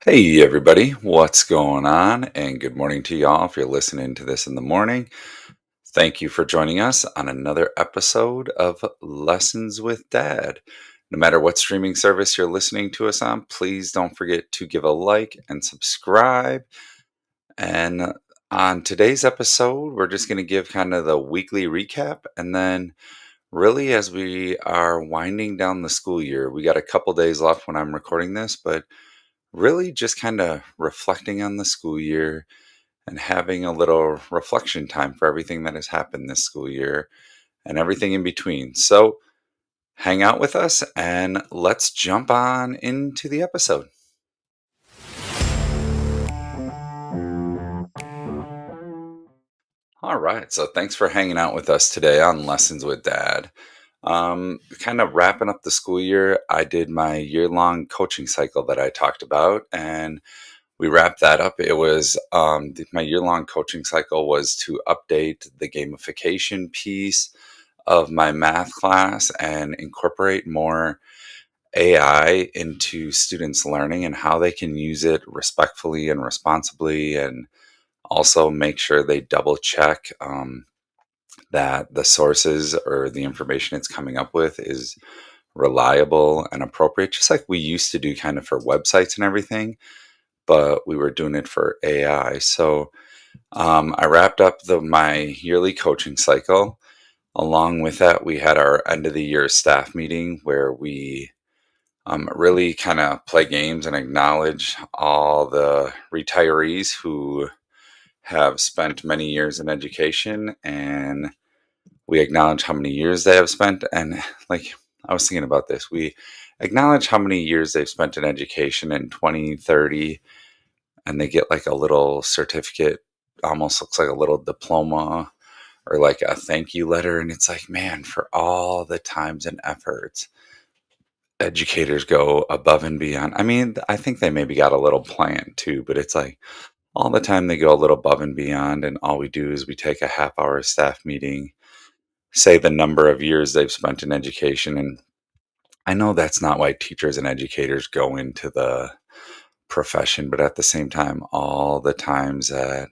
Hey everybody, what's going on? And good morning to y'all if you're listening to this in the morning. Thank you for joining us on another episode of Lessons with Dad. No matter what streaming service you're listening to us on, please don't forget to give a like and subscribe. And on today's episode, we're just going to give kind of the weekly recap. And then, really, as we are winding down the school year, we got a couple days left when I'm recording this, but really just kind of reflecting on the school year and having a little reflection time for everything that has happened this school year and everything in between. So, hang out with us and let's jump on into the episode. All right. So, thanks for hanging out with us today on Lessons with Dad. Kind of wrapping up the school year, I did my year long coaching cycle that I talked about, and we wrapped that up. It was my year long coaching cycle was to update the gamification piece of my math class and incorporate more AI into students' learning and how they can use it respectfully and responsibly, and also make sure they double check that the sources or the information it's coming up with is reliable and appropriate, just like we used to do kind of for websites and everything, but we were doing it for AI. So I wrapped up my yearly coaching cycle. Along with that, we had our end of the year staff meeting where we really kind of play games and acknowledge all the retirees who have spent many years in education, and we acknowledge how many years they have spent. And like, I was thinking about this, we acknowledge how many years they've spent in education in 2030, and they get like a little certificate, almost looks like a little diploma or like a thank you letter. And it's like, man, for all the times and efforts educators go above and beyond. I mean, I think they maybe got a little plan too, but it's like all the time they go a little above and beyond. And all we do is we take a half hour staff meeting, say the number of years they've spent in education. And I know that's not why teachers and educators go into the profession, but at the same time, all the times that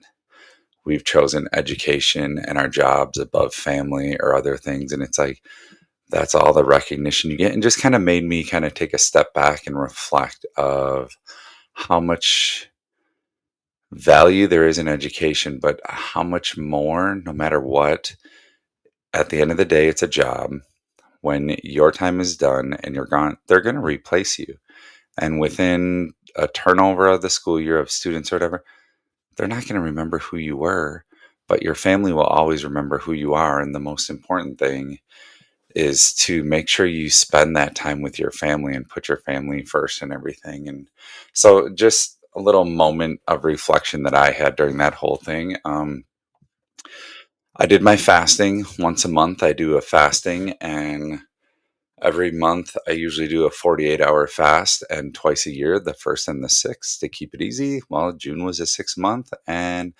we've chosen education and our jobs above family or other things. And it's like, that's all the recognition you get. And just kind of made me kind of take a step back and reflect of how much value there is in education, but how much more, no matter what, at the end of the day, it's a job. When your time is done and you're gone, they're going to replace you. And within a turnover of the school year of students or whatever, they're not going to remember who you were, but your family will always remember who you are. And the most important thing is to make sure you spend that time with your family and put your family first and everything. And so, just a little moment of reflection that I had during that whole thing. I did my fasting once a month. I do a fasting, and every month I usually do a 48-hour fast, and twice a year, the first and the sixth, to keep it easy. Well, June was a 6 month, and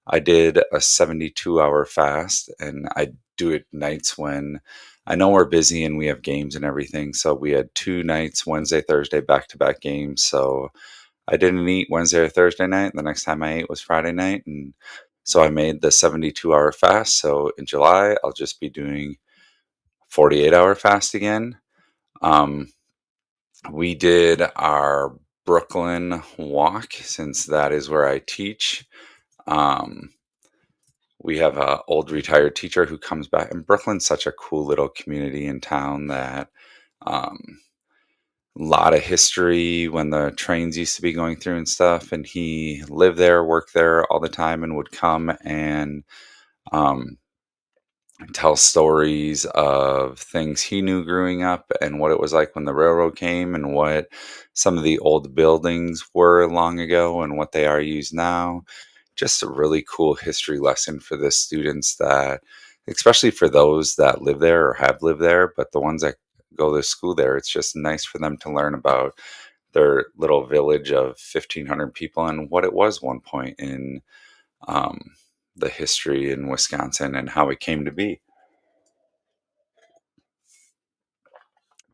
I did a 72-hour fast, and I do it nights when I know we're busy and we have games and everything. So we had two nights, Wednesday, Thursday, back to back games. So I didn't eat Wednesday or Thursday night. The next time I ate was Friday night. And so I made the 72-hour fast. So in July, I'll just be doing 48-hour fast again. Um, we did our Brooklyn walk since that is where I teach. Um, we have a old retired teacher who comes back, and Brooklyn's such a cool little community in town that um, a lot of history when the trains used to be going through and stuff. And he lived there, worked there all the time, and would come and um, tell stories of things he knew growing up and what it was like when the railroad came and what some of the old buildings were long ago and what they are used now. Just a really cool history lesson for the students that, especially for those that live there or have lived there, but the ones that go to school there, it's just nice for them to learn about their little village of 1,500 people and what it was one point in um, the history in Wisconsin and how it came to be.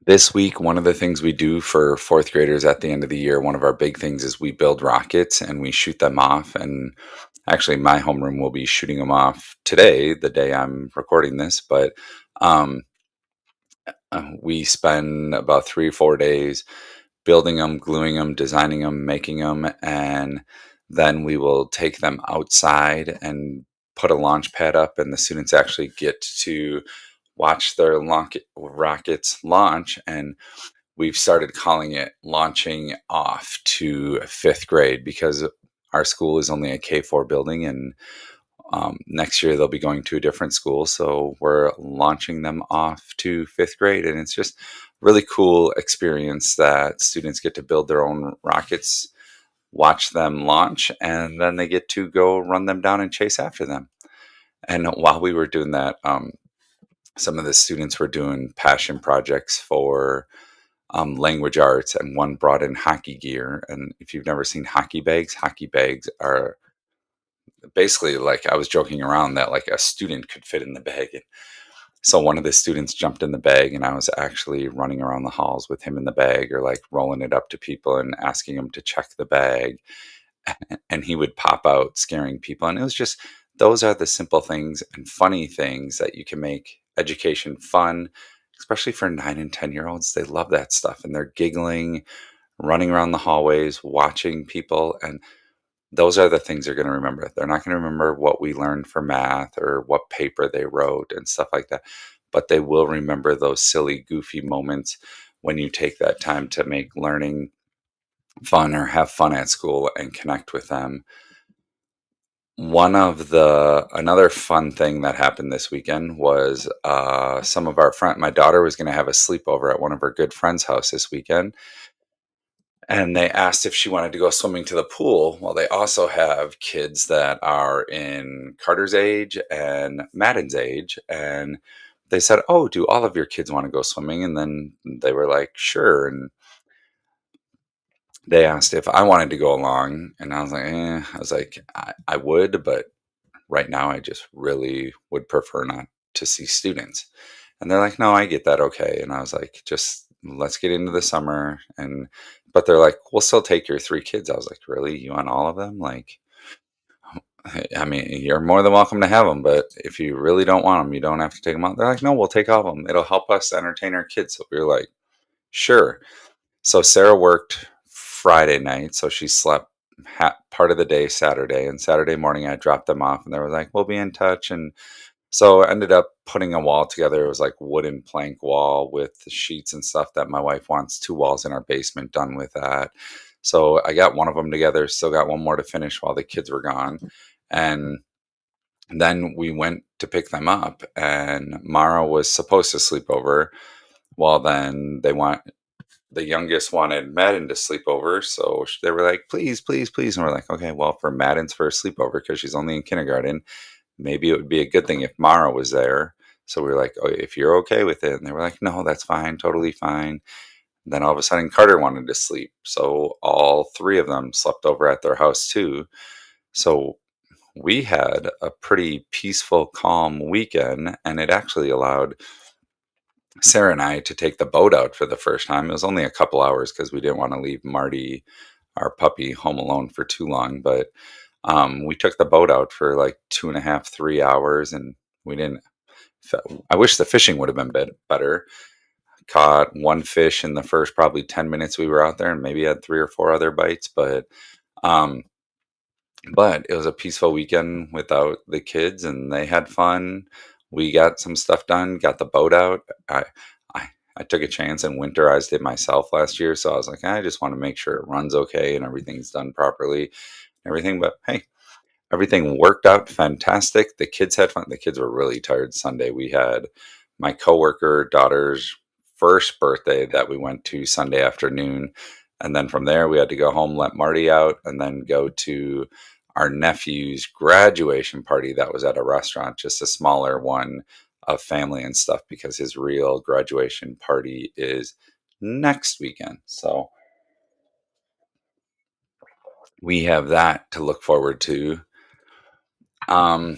This week, one of the things we do for fourth graders at the end of the year, one of our big things is we build rockets and we shoot them off. And actually, my homeroom will be shooting them off today, the day I'm recording this. But um, we spend about 3 or 4 days building them, gluing them, designing them, making them, and then we will take them outside and put a launch pad up, and the students actually get to watch their rockets launch. And we've started calling it launching off to fifth grade because our school is only a K-4 building, and next year they'll be going to a different school. So we're launching them off to fifth grade, and it's just really cool experience that students get to build their own rockets, watch them launch, and then they get to go run them down and chase after them. And while we were doing that, some of the students were doing passion projects for language arts, and one brought in hockey gear. And if you've never seen hockey bags are basically, like, I was joking around that like a student could fit in the bag. And so one of the students jumped in the bag, and I was actually running around the halls with him in the bag, or like rolling it up to people and asking him to check the bag. And he would pop out scaring people. And it was just, those are the simple things and funny things that you can make education fun, especially for 9 and 10-year olds. They love that stuff, and they're giggling, running around the hallways, watching people. And those are the things they're going to remember. They're not going to remember what we learned for math or what paper they wrote and stuff like that, but they will remember those silly, goofy moments when you take that time to make learning fun or have fun at school and connect with them. Another fun thing that happened this weekend was some of our friend, my daughter was going to have a sleepover at one of her good friends' house this weekend, and they asked if she wanted to go swimming to the pool. Well, they also have kids that are in Carter's age and Madden's age. And they said, "Oh, do all of your kids want to go swimming?" And then they were like, "Sure." And they asked if I wanted to go along. And I was like, I was like, I would, but right now I just really would prefer not to see students. And they're like, "No, I get that. Okay." And I was like, "Just let's get into the summer." And, but they're like, "We'll still take your 3 kids." I was like, "Really? You want all of them?" Like, I mean, you're more than welcome to have them, but if you really don't want them, you don't have to take them out. They're like, "No, we'll take all of them. It'll help us entertain our kids." So we were like, "Sure." So Sarah worked Friday night, so she slept part of the day Saturday. And Saturday morning, I dropped them off, and they were like, "We'll be in touch." And so I ended up putting a wall together. It was like wooden plank wall with the sheets and stuff that my wife wants 2 walls in our basement done with that. So I got one of them together, still got one more to finish while the kids were gone. And then we went to pick them up, and Mara was supposed to sleep over. Well, then the youngest wanted Madden to sleep over. So they were like, "Please, please, please." And we're like, "Okay, well, for Madden's first sleepover, because she's only in kindergarten, maybe it would be a good thing if Mara was there." So we were like, "Oh, if you're okay with it." And they were like, "No, that's fine, totally fine." And then all of a sudden, Carter wanted to sleep. So all 3 of them slept over at their house too. So we had a pretty peaceful, calm weekend. And it actually allowed Sarah and I to take the boat out for the first time. It was only a couple hours because we didn't want to leave Marty, our puppy, home alone for too long. But we took the boat out for like 2.5, 3 hours, and we didn't. I wish the fishing would have been better. Caught one fish in the first probably 10 minutes we were out there, and maybe had 3 or 4 other bites. Um, but it was a peaceful weekend without the kids, and they had fun. We got some stuff done. Got the boat out. I, I took a chance and winterized it myself last year, so I was like, I just want to make sure it runs okay and everything's done properly, and everything. But hey, everything worked out fantastic. The kids had fun. The kids were really tired Sunday. We had my coworker daughter's first birthday that we went to Sunday afternoon. And then from there, we had to go home, let Marty out, and then go to our nephew's graduation party that was at a restaurant, just a smaller one of family and stuff, because his real graduation party is next weekend. So we have that to look forward to. Um,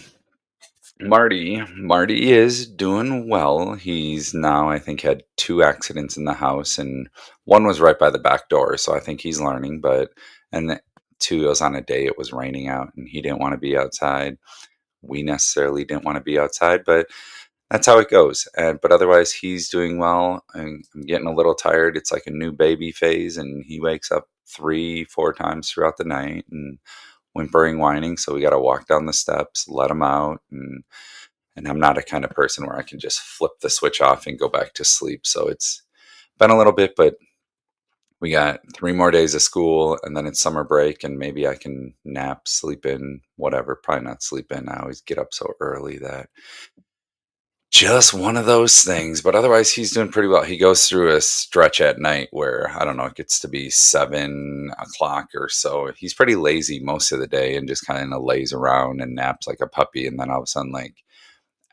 Marty is doing well. He's now, I think, had 2 accidents in the house, and one was right by the back door, so I think he's learning, but and the 2, it was on a day it was raining out, and he didn't wanna be outside. We necessarily didn't wanna be outside, but that's how it goes, and but otherwise, he's doing well, and I'm getting a little tired. It's like a new baby phase, and he wakes up 3, 4 times throughout the night and whimpering, whining, so we gotta walk down the steps, let him out, and I'm not a kind of person where I can just flip the switch off and go back to sleep. So it's been a little bit, but we got 3 more days of school and then it's summer break and maybe I can nap, sleep in, whatever. Probably not sleep in. I always get up so early that just one of those things. But otherwise, he's doing pretty well. He goes through a stretch at night where I don't know, it gets to be 7 o'clock or so. He's pretty lazy most of the day and just kind of lays around and naps like a puppy. And then all of a sudden, like,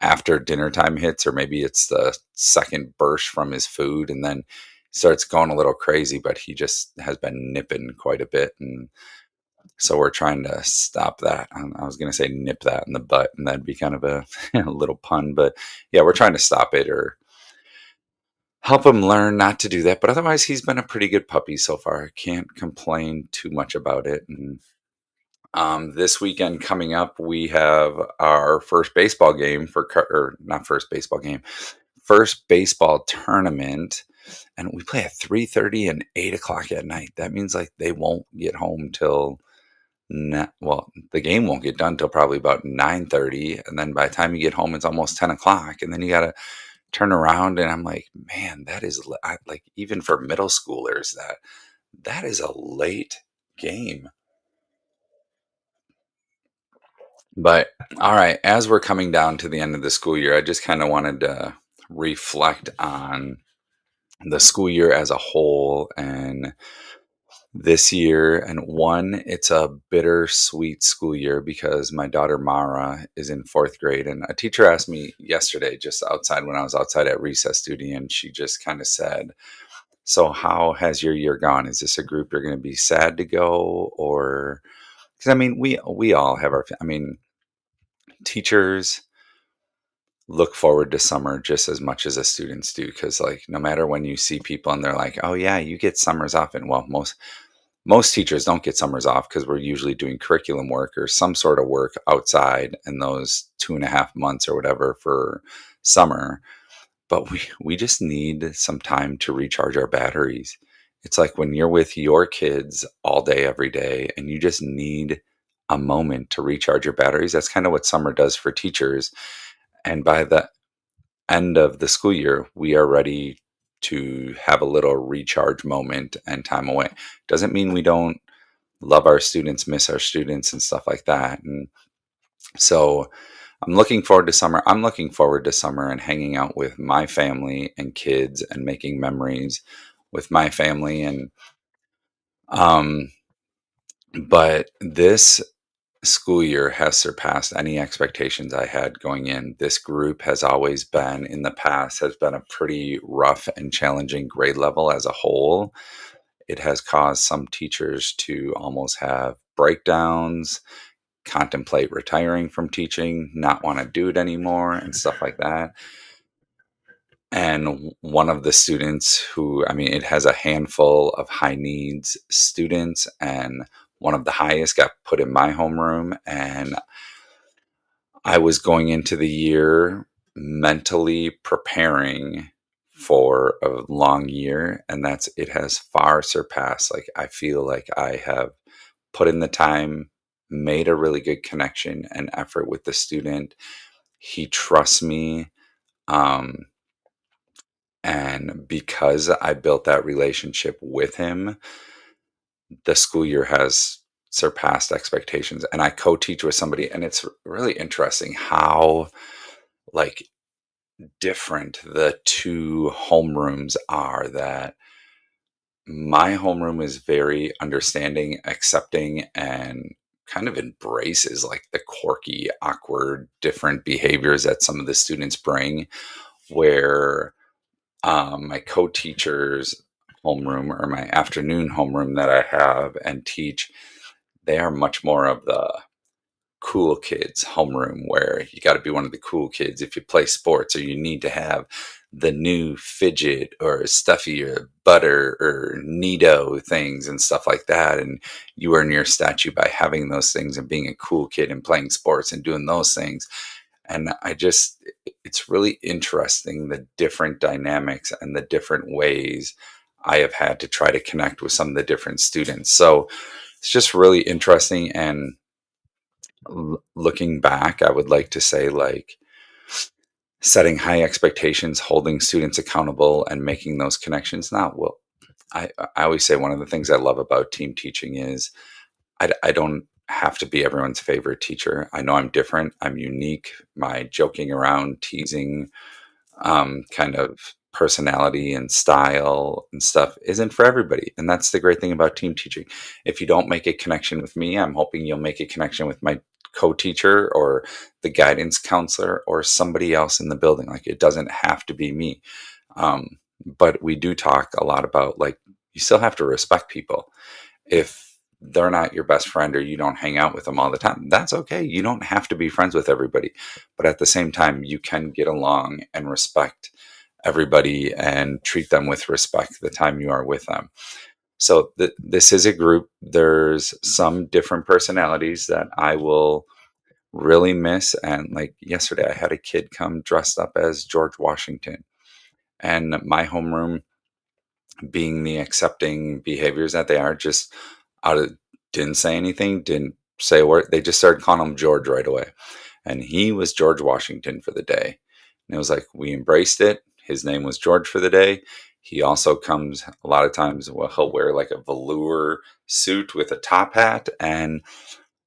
after dinner time hits, or maybe it's the second burst from his food, and then starts going a little crazy, but he just has been nipping quite a bit. And so we're trying to stop that. I was going to say nip that in the butt, and that'd be kind of a, a little pun, but yeah, we're trying to stop it or help him learn not to do that. But otherwise, he's been a pretty good puppy so far. I can't complain too much about it. And this weekend coming up, we have our first baseball game or not first baseball game, first baseball tournament, and we play at 3:30 and 8 o'clock at night. That means like they won't get home till well, the game won't get done till probably about 9:30, and then by the time you get home, it's almost 10 o'clock, and then you gotta turn around, and I'm like, man, that is like even for middle schoolers that is a late game. But all right, as we're coming down to the end of the school year, I just kind of wanted to reflect on the school year as a whole and this year. And one, it's a bittersweet school year because my daughter Mara is in 4th grade. And a teacher asked me yesterday, just outside when I was outside at recess duty, and she just kind of said, so, how has your year gone? Is this a group you're going to be sad to go? Or, because I mean, we all have our, I mean, teachers look forward to summer just as much as the students do because like no matter when you see people and they're like, oh yeah, you get summers off, and well, most teachers don't get summers off because we're usually doing curriculum work or some sort of work outside in those 2.5 months or whatever for summer. But we just need some time to recharge our batteries. It's like when you're with your kids all day every day and you just need a moment to recharge your batteries. That's kind of what summer does for teachers. And by the end of the school year, we are ready to have a little recharge moment and time away. Doesn't mean we don't love our students, miss our students, and stuff like that. And so I'm looking forward to summer. I'm looking forward to summer and hanging out with my family and kids and making memories with my family. And, um, but this school year has surpassed any expectations I had going in. This group has always been, in the past, has been a pretty rough and challenging grade level as a whole. It has caused some teachers to almost have breakdowns, contemplate retiring from teaching, not want to do it anymore, and stuff like that. And one of the students who, I mean, it has a handful of high needs students, and one of the highest got put in my homeroom. And I was going into the year mentally preparing for a long year, and that's it has far surpassed. Like, I feel like I have put in the time, made a really good connection and effort with the student. He trusts me. Um, and because I built that relationship with him, the school year has surpassed expectations. And I co-teach with somebody, and it's really interesting how like different the two homerooms are. That my homeroom is very understanding, accepting, and kind of embraces like the quirky, awkward, different behaviors that some of the students bring. Where my co-teacher's homeroom, or my afternoon homeroom that I have and teach, they are much more of the cool kids homeroom where you got to be one of the cool kids if you play sports, or you need to have the new fidget or stuffy or butter or Neato things and stuff like that. And you earn your statue by having those things and being a cool kid and playing sports and doing those things. And it's really interesting the different dynamics and the different ways I have had to try to connect with some of the different students. So it's just really interesting. And looking back, I would like to say, like, setting high expectations, holding students accountable, and making those connections. Now, well, I always say one of the things I love about team teaching is I don't have to be everyone's favorite teacher. I know I'm different. I'm unique. My joking around, teasing, kind of personality and style and stuff isn't for everybody. And that's the great thing about team teaching. If you don't make a connection with me, I'm hoping you'll make a connection with my co-teacher or the guidance counselor or somebody else in the building. Like, it doesn't have to be me. But we do talk a lot about, like, you still have to respect people. If they're not your best friend or you don't hang out with them all the time, that's okay. You don't have to be friends with everybody. But at the same time, you can get along and respect everybody and treat them with respect the time you are with them. So this is a group. There's some different personalities that I will really miss. And like yesterday, I had a kid come dressed up as George Washington. And my homeroom, being the accepting behaviors that they are, just out of didn't say anything, didn't say a word. They just started calling him George right away. And he was George Washington for the day. And it was like, we embraced it. His name was George for the day. He also comes a lot of times, well, he'll wear like a velour suit with a top hat. And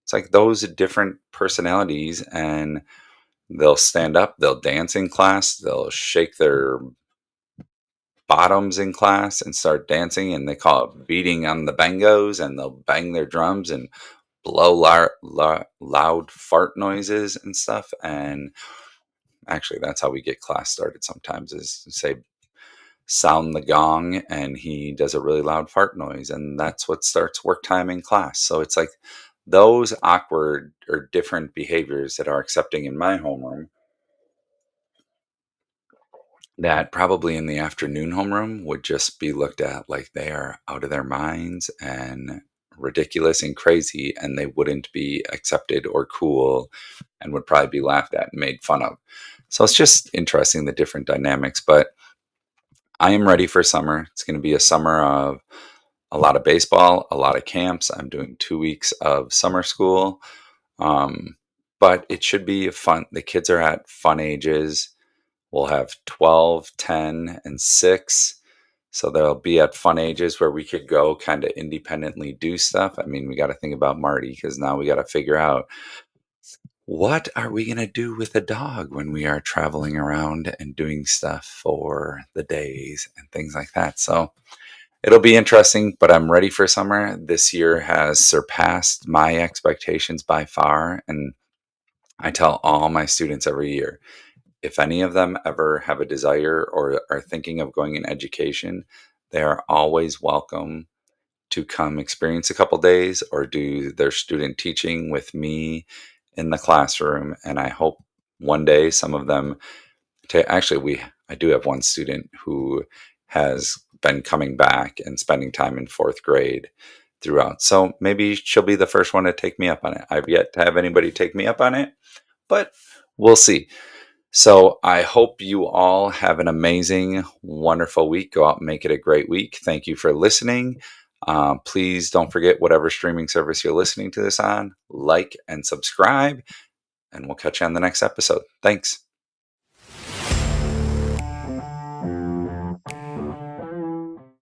it's like those different personalities, and they'll stand up, they'll dance in class, they'll shake their bottoms in class and start dancing, and they call it beating on the bangos, and they'll bang their drums and blow loud fart noises and stuff. And actually, that's how we get class started sometimes, is say sound the gong, and he does a really loud fart noise, and that's what starts work time in class. So it's like those awkward or different behaviors that are accepting in my homeroom, that probably in the afternoon homeroom would just be looked at like they are out of their minds and ridiculous and crazy, and they wouldn't be accepted or cool and would probably be laughed at and made fun of. So it's just interesting, the different dynamics. But I am ready for summer. It's going to be a summer of a lot of baseball, a lot of camps. I'm doing 2 weeks of summer school. Um, but it should be fun. The kids are at fun ages. We'll have 12, 10, and 6. So they'll be at fun ages where we could go kind of independently do stuff. I mean, we got to think about Marty, because now we got to figure out, what are we going to do with a dog when we are traveling around and doing stuff for the days and things like that. So it'll be interesting, but I'm ready for summer. This year has surpassed my expectations by far. And I tell all my students every year, if any of them ever have a desire or are thinking of going in education, they are always welcome to come experience a couple days or do their student teaching with me in the classroom. And I hope one day some of them actually, I do have one student who has been coming back and spending time in 4th grade throughout. So maybe she'll be the first one to take me up on it. I've yet to have anybody take me up on it, but we'll see. So I hope you all have an amazing, wonderful week. Go out and make it a great week. Thank you for listening. Please don't forget, whatever streaming service you're listening to this on, like and subscribe, and we'll catch you on the next episode. Thanks.